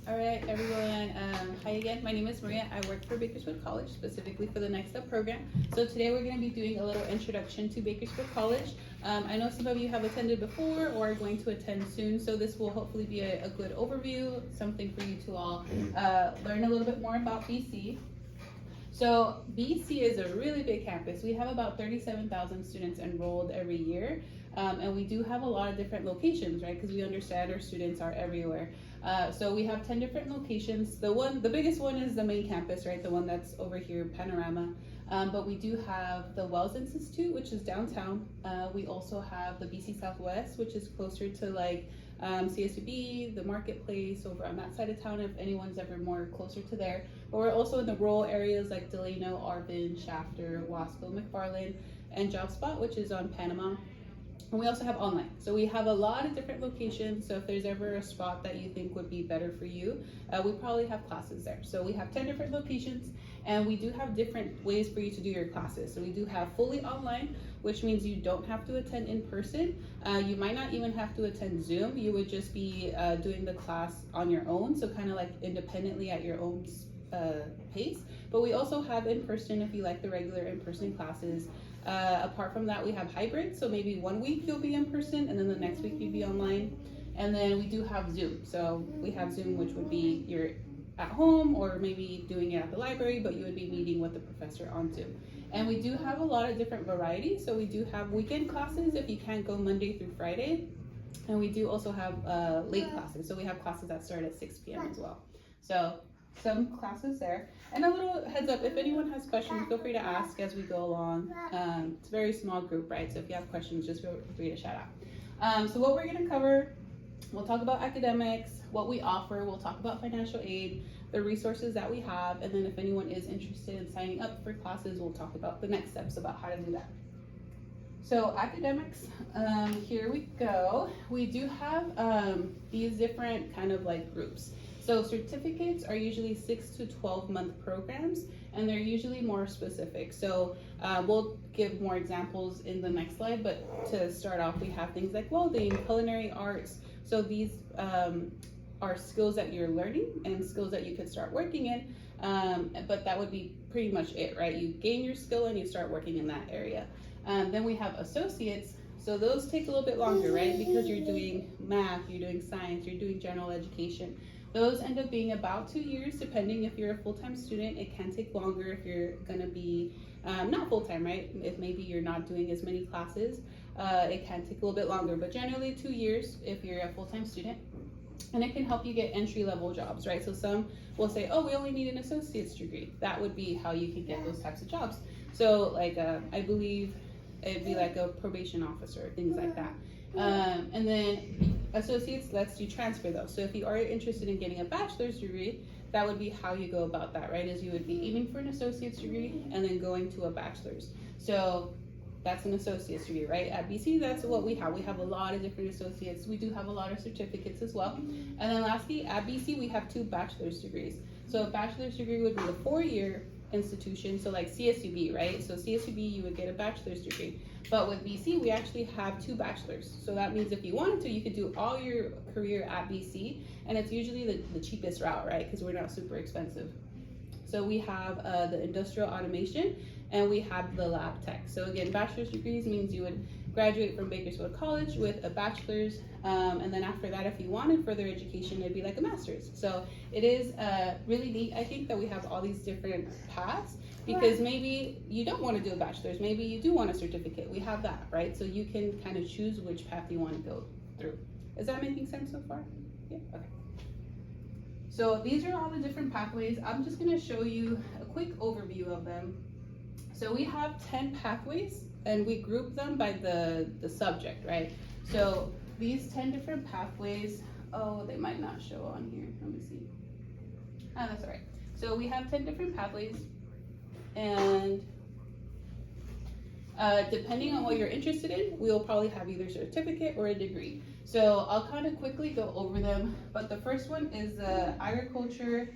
All right, everyone. Hi again. My name is Maria. I work for Bakersfield College, specifically for the Next Step program. So today we're going to be doing a little introduction to Bakersfield College. I know some of you have attended before or are going to attend soon, so this will hopefully be a good overview, something for you to all learn a little bit more about BC. So BC is a really big campus. We have about 37,000 students enrolled every year. And we do have a lot of different locations, right? Because we understand our students are everywhere. So we have 10 different locations. The biggest one is the main campus, right? The one that's over here, Panorama. But we do have the Wells Institute, which is downtown. We also have the BC Southwest, which is closer to like CSUB, the marketplace over on that side of town, if anyone's ever more closer to there. But we're also in the rural areas like Delano, Arvin, Shafter, Wasco, McFarland, and JobSpot, which is on Panama. And we also have online. So we have a lot of different locations. So if there's ever a spot that you think would be better for you, we probably have classes there. So we have 10 different locations, and we do have different ways for you to do your classes. So we do have fully online, which means you don't have to attend in person. You might not even have to attend Zoom. You would just be doing the class on your own. So kind of like independently at your own pace. But we also have in person if you like the regular in-person classes. Apart from that, we have hybrid, so maybe 1 week you'll be in person and then the next week you'll be online. And then we do have Zoom. So we have Zoom, which would be you're at home or maybe doing it at the library, but you would be meeting with the professor on Zoom. And we do have a lot of different varieties. So we do have weekend classes if you can't go Monday through Friday. And we do also have late classes. So we have classes that start at 6 p.m. as well. So some classes there. And a little heads up, if anyone has questions, feel free to ask as we go along. It's a very small group, right? So if you have questions, just feel free to shout out. So what we're going to cover, we'll talk about academics, what we offer, we'll talk about financial aid, the resources that we have, and then if anyone is interested in signing up for classes, we'll talk about the next steps about how to do that. So academics, here we go. We do have these different kind of like groups. So certificates are usually 6 to 12 month programs, and they're usually more specific. So we'll give more examples in the next slide, but to start off, we have things like welding, culinary arts. So these are skills that you're learning and skills that you could start working in, but that would be pretty much it, right? You gain your skill and you start working in that area. Then we have associates. So those take a little bit longer, right? Because you're doing math, you're doing science, you're doing general education. Those end up being about 2 years, depending if you're a full-time student. It can take longer if you're gonna be not full-time, right? If maybe you're not doing as many classes, it can take a little bit longer, but generally 2 years if you're a full-time student. And it can help you get entry-level jobs, right? So some will say, oh, we only need an associate's degree. That would be how you can get those types of jobs. So like, I believe it'd be like a probation officer, things like that. And then associates lets you transfer those. So if you are interested in getting a bachelor's degree, that would be how you go about that, right? Is you would be aiming for an associate's degree and then going to a bachelor's. So that's an associate's degree, right? At BC, that's what we have. We have a lot of different associates. We do have a lot of certificates as well. And then lastly, at BC, we have 2 bachelor's degrees. So a bachelor's degree would be a 4-year institution, so like CSUB, right? So CSUB, you would get a bachelor's degree. But with BC, we actually have 2 bachelors. So that means if you wanted to, you could do all your career at BC, and it's usually the cheapest route, right? Because we're not super expensive. So we have the industrial automation, and we have the lab tech. So again, bachelor's degrees means you would graduate from Bakersfield College with a bachelor's, and then after that, if you wanted further education, it'd be like a master's. So it is really neat, I think, that we have all these different paths, because maybe you don't want to do a bachelor's, maybe you do want a certificate. We have that, right? So you can kind of choose which path you want to go through. Is that making sense so far? Yeah, okay. So these are all the different pathways. I'm just going to show you a quick overview of them. So we have 10 pathways, and we group them by the subject, right? So these 10 different pathways, oh, they might not show on here. Let me see. Ah, that's all right. So we have 10 different pathways, and depending on what you're interested in, we'll probably have either a certificate or a degree. So I'll kind of quickly go over them, but the first one is agriculture,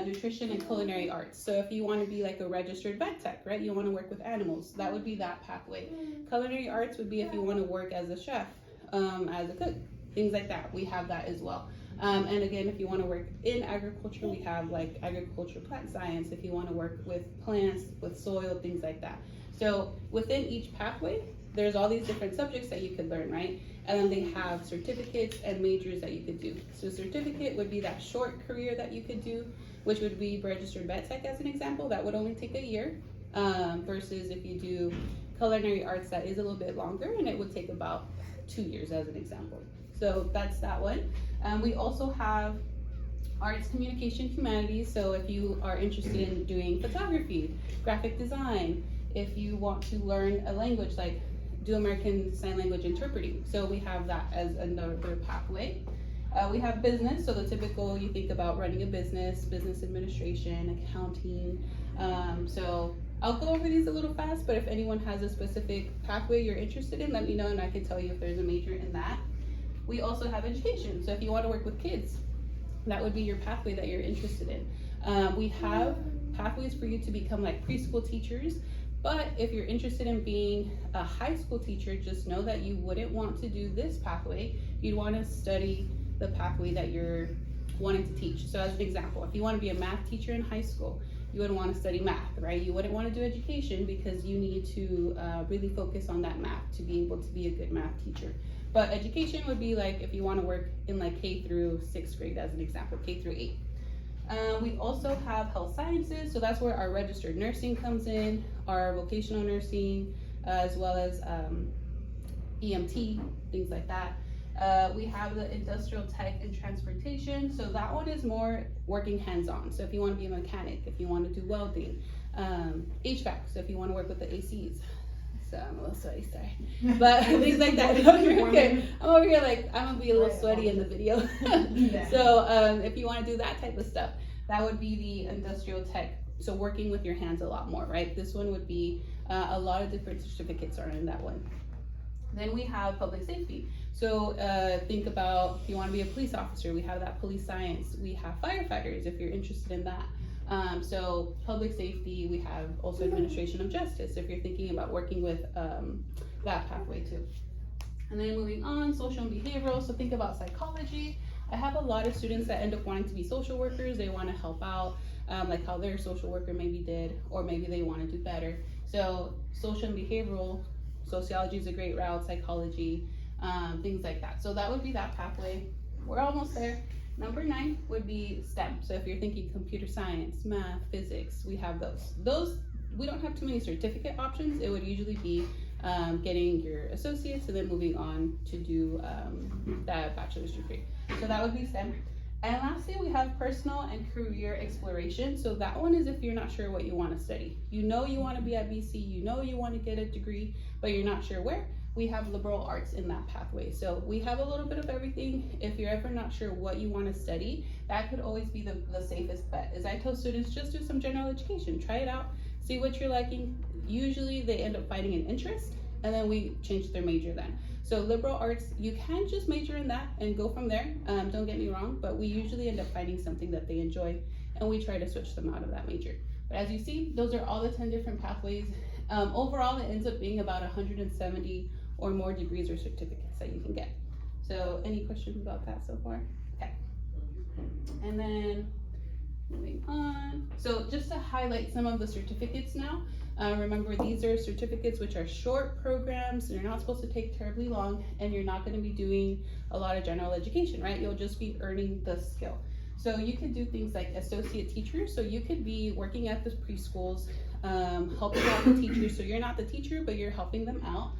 nutrition, and culinary arts. So if you want to be like a registered vet tech, right, you want to work with animals, that would be that pathway. Culinary arts would be if you want to work as a chef, as a cook, things like that. We have that as well. And again, if you want to work in agriculture, we have like agriculture plant science. If you want to work with plants, with soil, things like that. So within each pathway, there's all these different subjects that you could learn, right? And then they have certificates and majors that you could do. So certificate would be that short career that you could do, which would be registered vet tech as an example. That would only take a year, versus if you do culinary arts, that is a little bit longer, and it would take about 2 years as an example. So that's that one. We also have arts, communication, humanities. So if you are interested in doing photography, graphic design, if you want to learn a language, like do American Sign Language interpreting. So we have that as another pathway. We have business, so the typical, you think about running a business, business administration, accounting. So I'll go over these a little fast, but if anyone has a specific pathway you're interested in, let me know and I can tell you if there's a major in that. We also have education, so if you want to work with kids, that would be your pathway that you're interested in. We have pathways for you to become like preschool teachers. But if you're interested in being a high school teacher, just know that you wouldn't want to do this pathway. You'd want to study the pathway that you're wanting to teach. So as an example, if you want to be a math teacher in high school, you wouldn't want to study math, right? You wouldn't want to do education because you need to really focus on that math to be able to be a good math teacher. But education would be like if you want to work in like K through 6th grade as an example, K through 8. We also have health sciences, so that's where our registered nursing comes in, our vocational nursing, as well as EMT, things like that. We have the industrial tech and transportation, so that one is more working hands-on. So if you want to be a mechanic, if you want to do welding, HVAC, so if you want to work with the ACs. So I'm a little sweaty, sorry. But things like that. Okay. I'm over here like, I'm gonna be a little sweaty in the video. So if you wanna do that type of stuff, that would be the industrial tech. So working with your hands a lot more, right? This one would be, a lot of different certificates are in that one. Then we have public safety. So think about if you wanna be a police officer, we have that police science. We have firefighters if you're interested in that. So public safety, we have also administration of justice if you're thinking about working with that pathway too. And then moving on, social and behavioral, so think about psychology. I have a lot of students that end up wanting to be social workers. They want to help out, like how their social worker maybe did, or maybe they want to do better. So social and behavioral, sociology is a great route, psychology, things like that. So that would be that pathway. We're almost there. Number 9 would be STEM. So if you're thinking computer science, math, physics, we have those. Those, we don't have too many certificate options. It would usually be getting your associates and then moving on to do that bachelor's degree. So that would be STEM. And lastly, we have personal and career exploration. So that one is if you're not sure what you want to study. You know you want to be at BC, you know you want to get a degree, but you're not sure where. We have liberal arts in that pathway. So we have a little bit of everything. If you're ever not sure what you want to study, that could always be the safest bet. As I tell students, just do some general education, try it out, see what you're liking. Usually they end up finding an interest and then we change their major then. So liberal arts, you can just major in that and go from there. Don't get me wrong, but we usually end up finding something that they enjoy and we try to switch them out of that major. But as you see, those are all the 10 different pathways. Overall, it ends up being about 170 or more degrees or certificates that you can get. So any questions about that so far? Okay. And then moving on. So just to highlight some of the certificates now, remember these are certificates which are short programs. They're not supposed to take terribly long and you're not going to be doing a lot of general education, right? You'll just be earning the skill. So you could do things like associate teacher. So you could be working at the preschools, helping out the teachers. So you're not the teacher, but you're helping them out.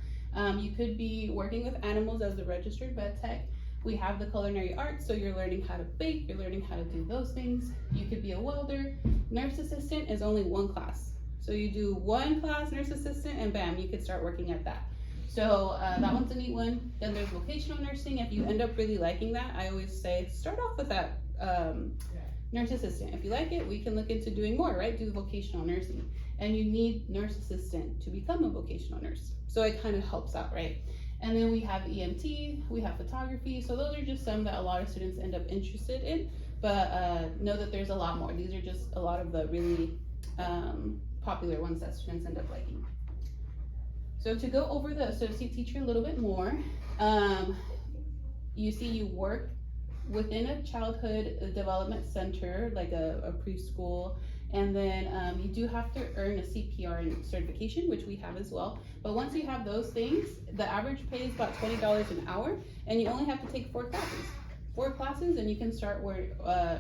You could be working with animals as the registered vet tech. We have the culinary arts, so you're learning how to bake, you're learning how to do those things. You could be a welder. Nurse assistant is only one class. So you do one class, nurse assistant, and bam, you could start working at that. So that one's a neat one. Then there's vocational nursing. If you end up really liking that, I always say start off with that nurse assistant. If you like it, we can look into doing more, right? Do vocational nursing. And you need nurse assistant to become a vocational nurse. So it kind of helps out, right? And then we have EMT, we have photography. So those are just some that a lot of students end up interested in, but know that there's a lot more. These are just a lot of the really popular ones that students end up liking. So to go over the associate teacher a little bit more, you see you work within a childhood development center, like a preschool, and then you do have to earn a CPR certification, which we have as well. But once you have those things, the average pay is about $20 an hour, and you only have to take 4 classes. 4 classes, and you can start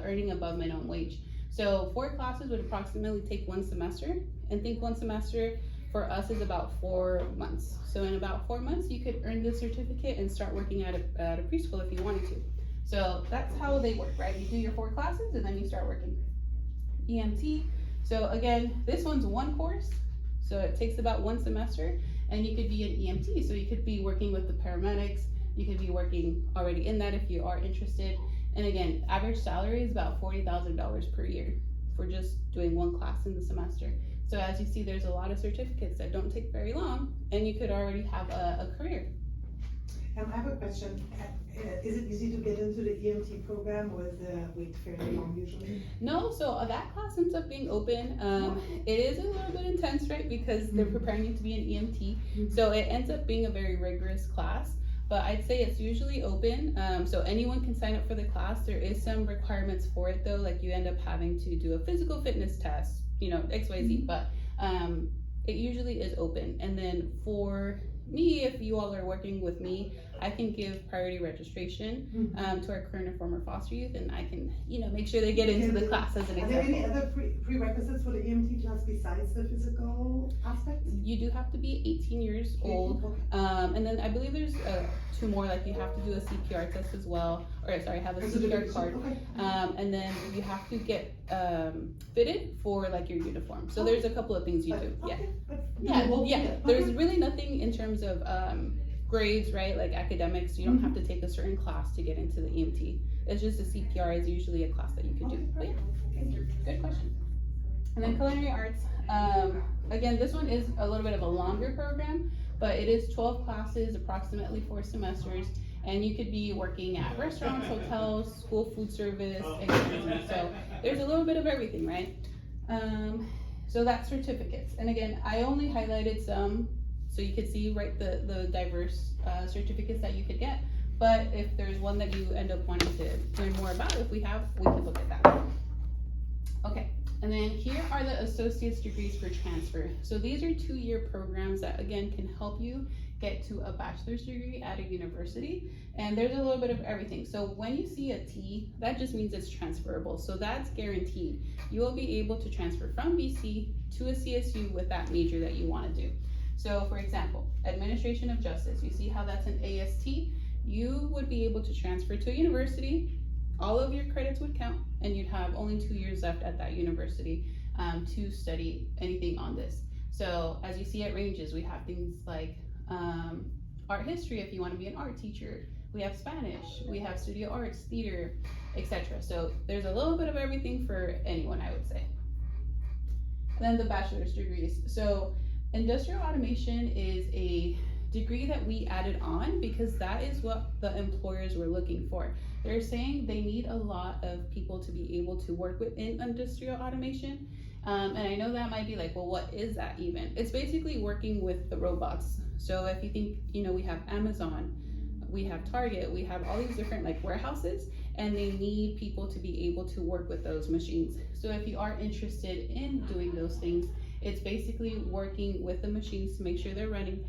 earning above minimum wage. So 4 classes would approximately take 1 semester, and think 1 semester for us is about 4 months. So in about 4 months, you could earn the certificate and start working at a preschool if you wanted to. So that's how they work, right? You do your 4 classes and then you start working. EMT, so again, this one's 1 course, so it takes about 1 semester, and you could be an EMT, so you could be working with the paramedics, you could be working already in that if you are interested. And again, average salary is about $40,000 per year for just doing 1 class in the semester. So as you see, there's a lot of certificates that don't take very long, and you could already have a career. I have a question. Is it easy to get into the EMT program, or is the wait fairly long usually? No, so that class ends up being open. It is a little bit intense, right? Because they're preparing you to be an EMT. So it ends up being a very rigorous class, but I'd say it's usually open. So anyone can sign up for the class. There is some requirements for it though, like you end up having to do a physical fitness test, you know, XYZ, but it usually is open. And then for me, if you all are working with me, I can give priority registration to our current and former foster youth, and I can, you know, make sure they get into the class as an example. Are there any other prerequisites for the EMT class besides the physical aspect? You do have to be 18 years old, and then I believe there's 2 more, like you have to do a CPR test as well, or sorry, have a CPR card, and then you have to get fitted for like your uniform. So there's a couple of things you do. Yeah. There's really nothing in terms of grades, right? Like academics, you don't have to take a certain class to get into the EMT. It's just a CPR is usually a class that you could do. But yeah, good question. And then culinary arts. Again, this one is a little bit of a longer program, but it is 12 classes, approximately 4 semesters, and you could be working at restaurants, hotels, school food service, etc. So there's a little bit of everything, right? So that's certificates. And again, I only highlighted some so you could see, right, the diverse certificates that you could get. But if there's one that you end up wanting to learn more about, if we can look at that. Okay, and then here are the associate's degrees for transfer. So these are 2-year programs that, again, can help you get to a bachelor's degree at a university. And there's a little bit of everything. So when you see a T, that just means it's transferable. So that's guaranteed. You will be able to transfer from BC to a CSU with that major that you want to do. So for example, administration of justice, you see how that's an AST? You would be able to transfer to a university, all of your credits would count, and you'd have only 2 years left at that university to study anything on this. So as you see, it ranges. We have things like art history if you want to be an art teacher. We have Spanish, we have studio arts, theater, etc. So there's a little bit of everything for anyone, I would say. And then the bachelor's degrees. So industrial automation is a degree that we added on because that is what the employers were looking for. They're saying they need a lot of people to be able to work within industrial automation. And I know that might be like, well, what is that even? It's basically working with the robots. So if you think, you know, we have Amazon, we have Target, we have all these different like warehouses, and they need people to be able to work with those machines. So if you are interested in doing those things, it's basically working with the machines to make sure they're running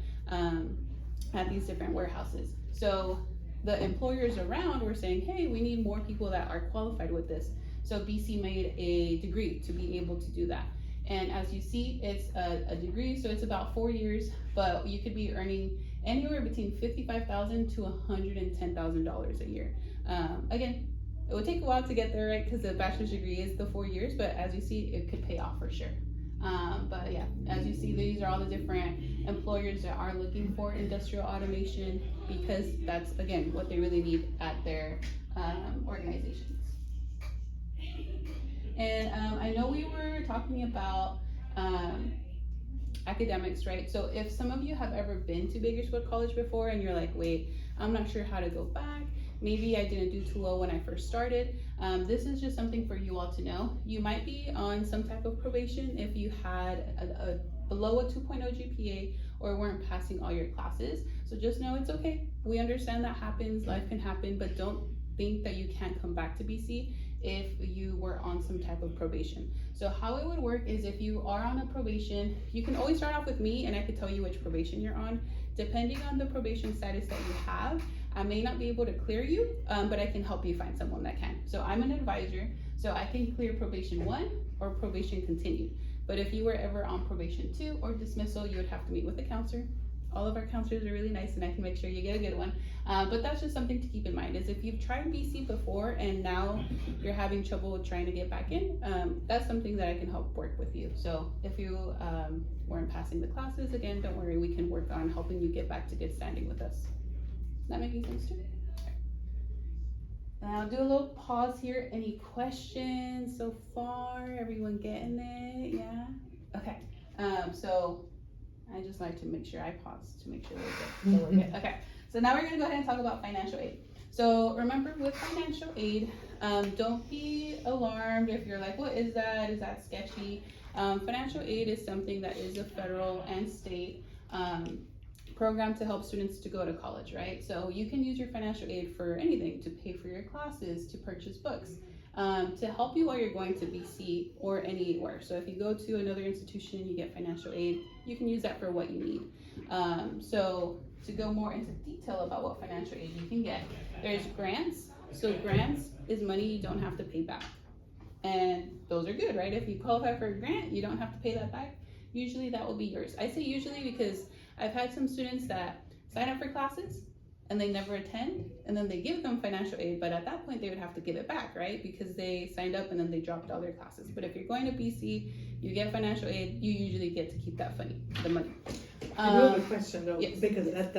at these different warehouses. So the employers around were saying, hey, we need more people that are qualified with this. So BC made a degree to be able to do that. And as you see, it's a degree, so it's about 4 years, but you could be earning anywhere between $55,000 to $110,000 a year. Again, it would take a while to get there, right? Because the bachelor's degree is the 4 years, but as you see, it could pay off for sure. But yeah, as you see, these are all the different employers that are looking for industrial automation because that's, again, what they really need at their organizations. And I know we were talking about academics, right? So if some of you have ever been to Bakersfield College before and you're like, wait, I'm not sure how to go back, maybe I didn't do too well when I first started, this is just something for you all to know. You might be on some type of probation if you had a below a 2.0 GPA or weren't passing all your classes. So just know it's okay. We understand that happens, life can happen, but don't think that you can't come back to BC if you were on some type of probation. So how it would work is if you are on a probation, you can always start off with me and I could tell you which probation you're on. Depending on the probation status that you have, I may not be able to clear you, but I can help you find someone that can. So I'm an advisor, so I can clear probation 1 or probation continued. But if you were ever on probation 2 or dismissal, you would have to meet with a counselor. All of our counselors are really nice and I can make sure you get a good one. But that's just something to keep in mind is if you've tried BC before and now you're having trouble with trying to get back in, that's something that I can help work with you. So if you weren't passing the classes, again, don't worry, we can work on helping you get back to good standing with us. Is that making sense too? And I'll do a little pause here. Any questions so far? Everyone getting it? Yeah? Okay. So I just like to make sure I pause to make sure we're good. So we're good. Okay. So now we're gonna go ahead and talk about financial aid. So remember with financial aid, don't be alarmed if you're like, what is that? Is that sketchy? Financial aid is something that is a federal and state program to help students to go to college, right? So you can use your financial aid for anything, to pay for your classes, to purchase books, to help you while you're going to BC or anywhere. So if you go to another institution and you get financial aid, you can use that for what you need. So to go more into detail about what financial aid you can get, there's grants. So grants is money you don't have to pay back. And those are good, right? If you qualify for a grant, you don't have to pay that back. Usually that will be yours. I say usually because I've had some students that sign up for classes and they never attend, and then they give them financial aid, but at that point they would have to give it back, right? Because they signed up and then they dropped all their classes. But if you're going to BC, you get financial aid, you usually get to keep that the money. I do have a question though, yes. because that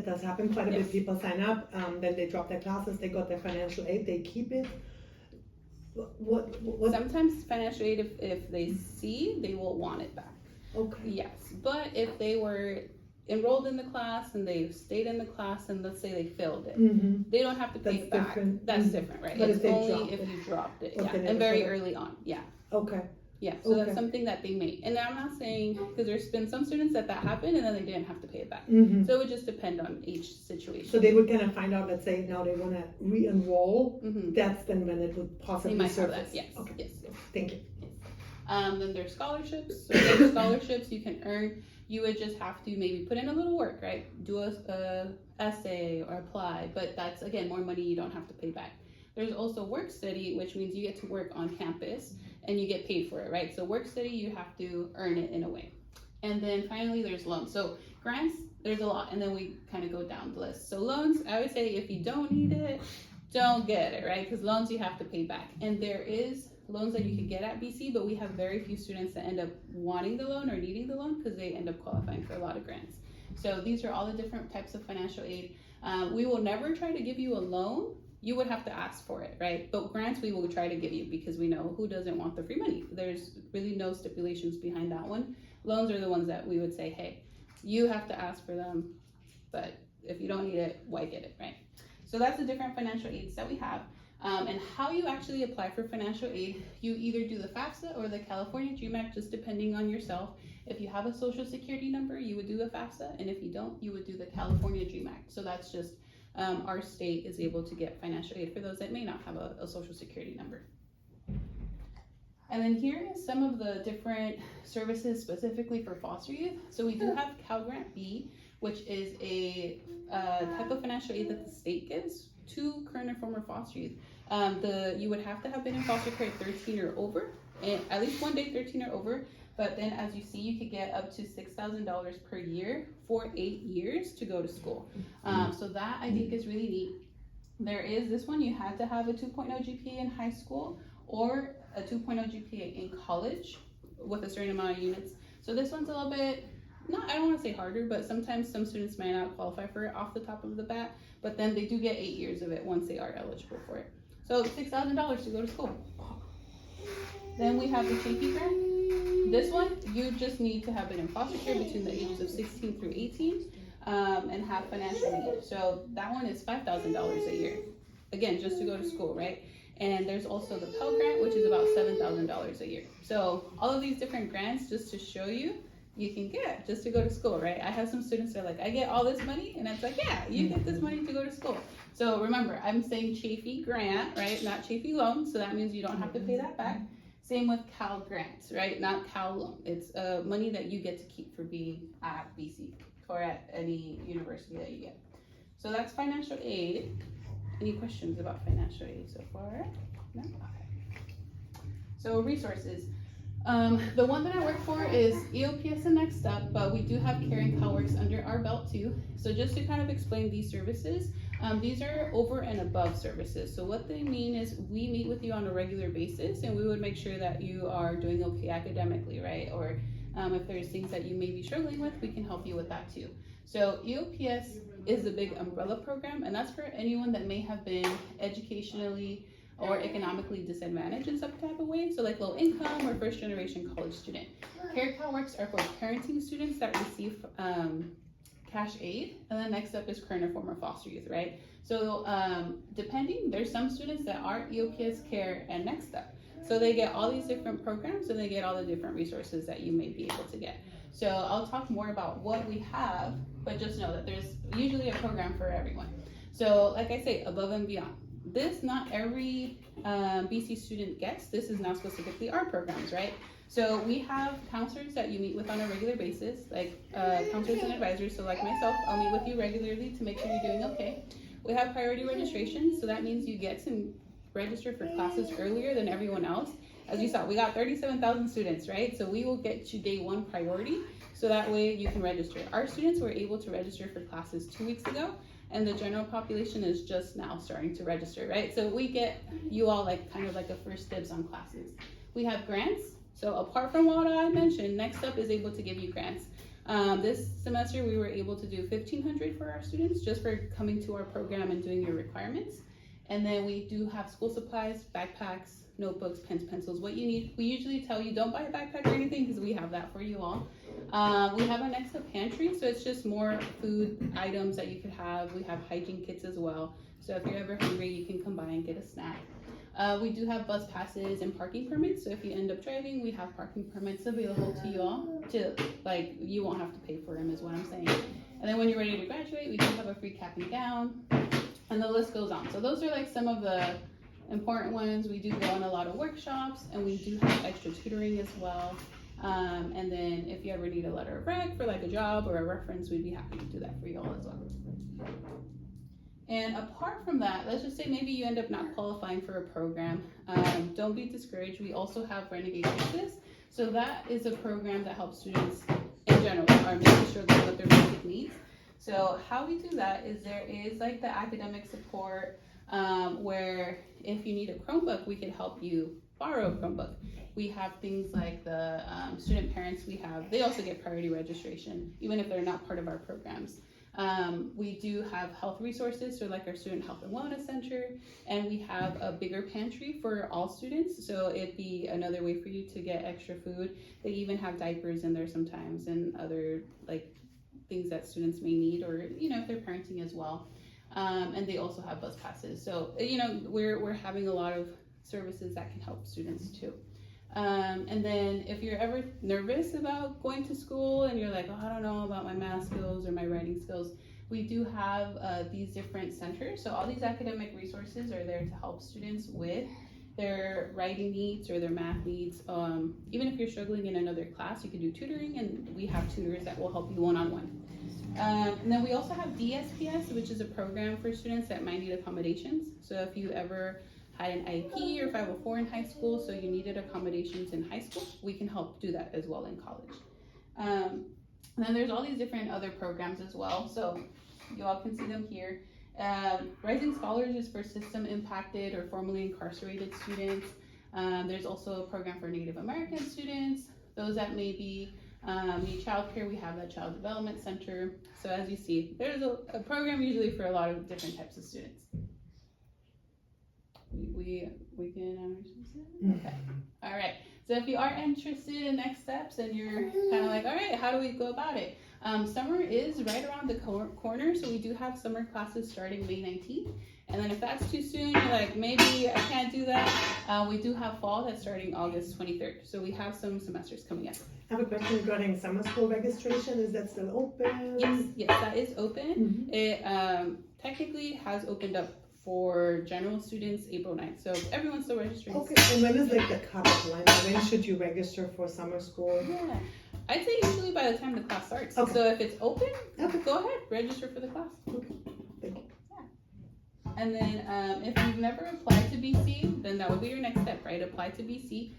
does happen quite a bit. People sign up, then they drop their classes, they got their financial aid, they keep it. What? Sometimes financial aid, if they see, they will want it back. Okay. Yes, but if they were enrolled in the class and they've stayed in the class and let's say they failed it, they don't have to pay it back. That's different, right? But it's only if you dropped it, and very early on, Okay. Yeah, so that's something that they may. And I'm not saying, because there's been some students that happened and then they didn't have to pay it back. So it would just depend on each situation. So they would kind of find out, let's say now they want to re-enroll, that's then when it would possibly surface. Yes, okay. Yes. Thank you. Then there's scholarships. So there's scholarships you can earn. You would just have to maybe put in a little work, right? Do a essay or apply, but that's again more money you don't have to pay back. There's also work study, which means you get to work on campus and you get paid for it, right? So work study, you have to earn it in a way. And then finally there's loans. So grants, there's a lot, and then we kind of go down the list. So loans, I would say if you don't need it, don't get it, right? Because loans you have to pay back. And there is loans that you can get at BC, but we have very few students that end up wanting the loan or needing the loan because they end up qualifying for a lot of grants. So these are all the different types of financial aid. We will never try to give you a loan. You would have to ask for it, right? But grants we will try to give you because we know who doesn't want the free money. There's really no stipulations behind that one. Loans are the ones that we would say, hey, you have to ask for them, but if you don't need it, why get it, right? So that's the different financial aids that we have. And how you actually apply for financial aid, you either do the FAFSA or the California GMAC, just depending on yourself. If you have a social security number, you would do the FAFSA, and if you don't, you would do the California GMAC. So that's just our state is able to get financial aid for those that may not have a social security number. And then here is some of the different services specifically for foster youth. So we do have Cal Grant B, which is a type of financial aid that the state gives to current or former foster youth. You would have to have been in foster care 13 or over, and at least one day 13 or over. But then as you see, you could get up to $6,000 per year for 8 years to go to school. So that I think is really neat. There is this one, you had to have a 2.0 GPA in high school or a 2.0 GPA in college with a certain amount of units. So this one's a little bit, I don't want to say harder, but sometimes some students might not qualify for it off the top of the bat, but then they do get 8 years of it once they are eligible for it. So $6,000 to go to school. Then we have the Chafee Grant. This one, you just need to have been in foster care between the ages of 16 through 18 and have financial need. So that one is $5,000 a year. Again, just to go to school, right? And there's also the Pell Grant, which is about $7,000 a year. So all of these different grants, just to show you you can get just to go to school, right? I have some students that are like, I get all this money, and it's like, yeah, you get this money to go to school. So remember, I'm saying Chafee grant, right? Not Chafee loan, so that means you don't have to pay that back. Same with Cal grants, right? Not Cal loan. It's money that you get to keep for being at BC or at any university that you get. So that's financial aid. Any questions about financial aid so far? No? Okay. So resources. The one that I work for is EOPS and Next Up, but we do have Care and CalWorks under our belt too. So just to kind of explain these services, these are over and above services. So what they mean is we meet with you on a regular basis and we would make sure that you are doing okay academically, right? Or if there's things that you may be struggling with, we can help you with that too. So EOPS is a big umbrella program, and that's for anyone that may have been educationally or economically disadvantaged in some type of way, so like low income or first generation college student. Care CalWorks are for parenting students that receive cash aid, and then next up is current or former foster youth, right? So depending, there's some students that are EOPS, Care, and Next Up. So they get all these different programs and they get all the different resources that you may be able to get. So I'll talk more about what we have, but just know that there's usually a program for everyone. So like I say, above and beyond. This, not every BC student gets. This is not specifically our programs, right? So we have counselors that you meet with on a regular basis, like counselors and advisors. So like myself, I'll meet with you regularly to make sure you're doing okay. We have priority registration, so that means you get to register for classes earlier than everyone else. As you saw, we got 37,000 students, right? So we will get you day one priority, so that way you can register. Our students were able to register for classes 2 weeks ago, and the general population is just now starting to register, right? So we get you all like kind of like a first dibs on classes. We have grants. So apart from what I mentioned, Next Up is able to give you grants. This semester we were able to do $1,500 for our students just for coming to our program and doing your requirements. And then we do have school supplies, backpacks, notebooks, pens, pencils, what you need. We usually tell you don't buy a backpack or anything because we have that for you all. We have a Next Up pantry, so it's just more food items that you could have. We have hygiene kits as well. So if you're ever hungry, you can come by and get a snack. We do have bus passes and parking permits. So if you end up driving, we have parking permits available to you all. Like, you won't have to pay for them is what I'm saying. And then when you're ready to graduate, we do have a free cap and gown. And the list goes on. So those are like some of the important ones. We do go on a lot of workshops, and we do have extra tutoring as well. And then if you ever need a letter of rec for like a job or a reference, we'd be happy to do that for you all as well. And apart from that, let's just say maybe you end up not qualifying for a program. Don't be discouraged. We also have Renegade Fixes. So that is a program that helps students in general are maybe struggling with their basic needs. So how we do that is there is like the academic support where if you need a Chromebook, we can help you borrow a Chromebook. We have things like the student parents they also get priority registration, even if they're not part of our programs. We do have health resources, so like our Student Health and Wellness Center, and we have a bigger pantry for all students, so it'd be another way for you to get extra food. They even have diapers in there sometimes and other like things that students may need, or if they're parenting as well. And they also have bus passes. So we're having a lot of services that can help students too. And then if you're ever nervous about going to school and you're like, oh, I don't know about my math skills or my writing skills, we do have these different centers. So all these academic resources are there to help students with their writing needs or their math needs. Even if you're struggling in another class, you can do tutoring, and we have tutors that will help you one-on-one. And then we also have DSPS, which is a program for students that might need accommodations. So if you ever had an IEP or 504 in high school, so you needed accommodations in high school, we can help do that as well in college. And then there's all these different other programs as well, so you all can see them here. Rising Scholars is for system impacted or formerly incarcerated students. There's also a program for Native American students. Those that maybe need childcare, we have that Child Development Center. So as you see, there's a program usually for a lot of different types of students. We can okay. All right. So if you are interested in next steps and you're kind of like, all right, how do we go about it? Summer is right around the corner, so we do have summer classes starting May 19th, And then if that's too soon, you're like, maybe I can't do that. We do have fall that's starting August 23rd. So we have some semesters coming up. I have a question regarding summer school registration. Is that still open? Yes, that is open. It technically has opened up for general students April 9th. So everyone's still registering. Okay, and when is like the cutoff line? When should you register for summer school? Yeah, I'd say usually by the time the class starts. Okay. So if it's open, Okay. go ahead, register for the class. Okay, thank you. And then if you've never applied to BC, then that would be your next step, right? Apply to BC,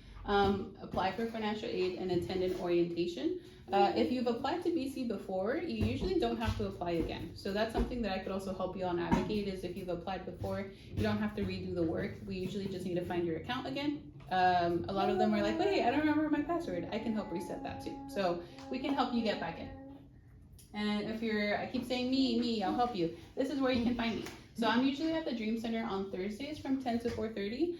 apply for financial aid and attend an orientation. If you've applied to BC before, you usually don't have to apply again. So that's something that I could also help you all navigate is if you've applied before, you don't have to redo the work. We usually just need to find your account again. A lot of them are like, wait, I don't remember my password. I can help reset that too. So we can help you get back in. And if I keep saying me, I'll help you. This is where you can find me. So I'm usually at the Dream Center on Thursdays from 10 to 4:30.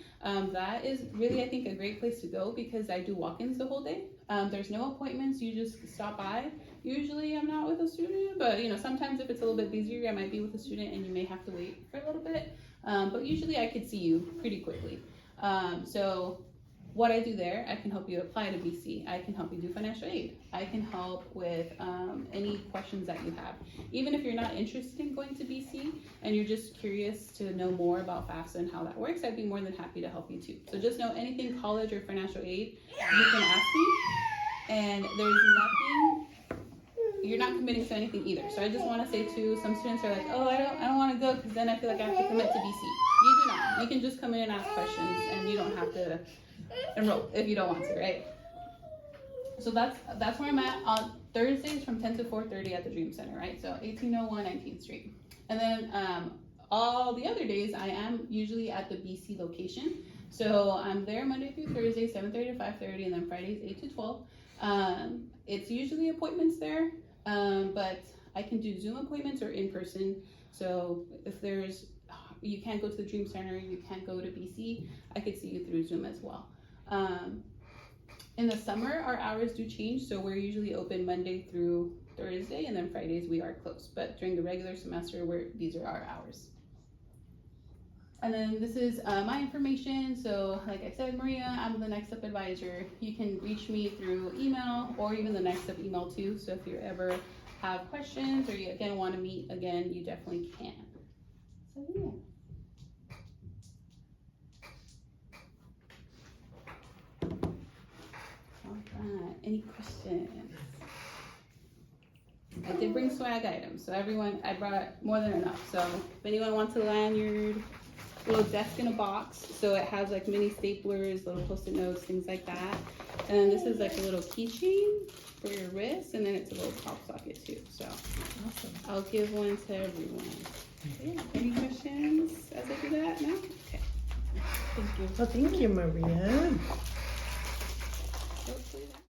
That is really, I think, a great place to go because I do walk-ins the whole day. There's no appointments. You just stop by. Usually I'm not with a student, but sometimes if it's a little bit busier, I might be with a student and you may have to wait for a little bit. But usually I could see you pretty quickly. So what I do there, I can help you apply to BC. I can help you do financial aid. I can help with any questions that you have. Even if you're not interested in going to BC and you're just curious to know more about FAFSA and how that works, I'd be more than happy to help you too. So just know anything college or financial aid, you can ask me. And there's nothing, you're not committing to anything either. So I just want to say too, some students are like, oh, I don't want to go because then I feel like I have to commit to BC. You do not. You can just come in and ask questions and you don't have to enroll if you don't want to, right? So that's where I'm at on Thursdays from 10 to 4:30 at the Dream Center, right? So 1801 19th Street. And then all the other days I am usually at the BC location. So I'm there Monday through Thursday, 7:30 to 5:30, and then Fridays 8 to 12. It's usually appointments there, but I can do Zoom appointments or in person. So if you can't go to the Dream Center, you can't go to BC, I could see you through Zoom as well. In the summer, our hours do change, so we're usually open Monday through Thursday, and then Fridays we are closed. But during the regular semester, these are our hours. And then this is my information. So like I said, Maria, I'm the Next Step advisor. You can reach me through email or even the Next Step email too. So if you ever have questions or you again want to meet again, you definitely can. So yeah. Alright, any questions? I did bring swag items, so I brought more than enough. So if anyone wants a lanyard, little desk in a box, so it has like mini staplers, little post-it notes, things like that. And then this is like a little keychain for your wrist, and then it's a little pop socket too. So awesome. I'll give one to everyone. Yeah. Any questions as I do that? No? Okay. Thank you. Well, thank you, Maria.